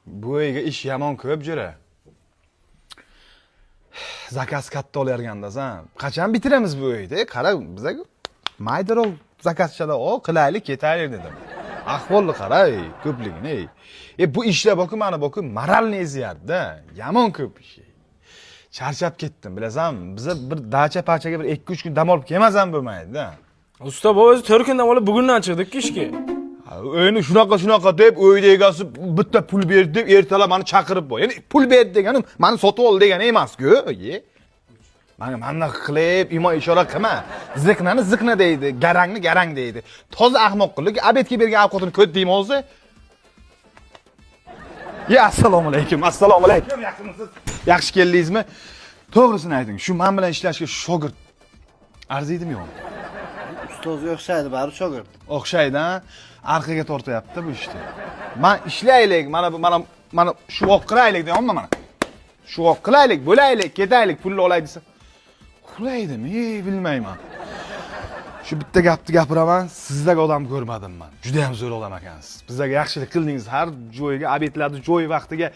Bu uyga ish yomon ko'p jira. Zakaz katta olayotgandasan. Qachon bitiramiz bu uyni? Qara, bizga maydaroq zakazchalar qilaylik, ketaylik dedim. Ahvolni qara, ko'pligini. Bu ishlar boku mana boku moralni eziyapti-da. Yomon ko'p ish. Charchab ketdim, bilasanmi? Biza bir dacha-parchaga bir 2-3 kun dam olib kelmasam bo'lmaydi-da. Usta bu o'zi 4 kundan olib bugundan chiqdik ishga. O'yini shunaqa deb o'yda egasi bitta pul berdi deb ertalab meni chaqirib qo'y. Ya'ni pul berdi deganim meni sotib ol degani emas-ku. Mana qilib imo ishora qilma. Ziqnani ziqna deydi, garangni garang deydi. Toza ahmoqlik, abetga bergan ovqatini ko't deymi o'zi? Assalomu alaykum. Assalomu alaykum. Yaxshimisiz? Yaxshi keldingizmi? To'g'risini ayting. Shu men bilan ishlashga shogird arziydimi yo'qmi? Ustozga o'xshaydi, bari shogird. O'xshaydi, arqaga tortyapti bu ishni. Men ishlaylik, mana shu voq qilaylik deyapman mana. Shu voq qilaylik, bo'laylik, ketaylik, pulni olay desa. Uxlaydimi, bilmayman. Shu bitta gapni gapiraman, sizlarga odam ko'rmadim men. Juda ham zo'r odam ekansiz. Bizlarga yaxshilik qildingiz, har joyga, obyektlarni joy vaqtiga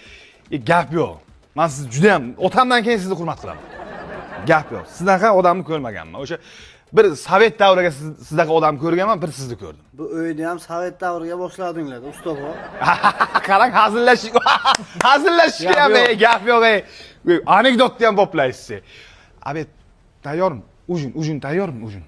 gap yo'q. Men sizni juda ham otamdan keyin sizni hurmat qilaman. Gap yo'q. Sizdaqa odamni ko'rmaganman. O'sha bir sovet davriga sizdaqa odam ko'rganman, bir sizni ko'rdim. Bu uyni ham sovet davriga boshladinglar, usta bu. Qarang, hazillashishga ham gap yo'q. Anekdotni ham boplaysiz. Obed tayyormi? Ujin tayyormi? Ujin.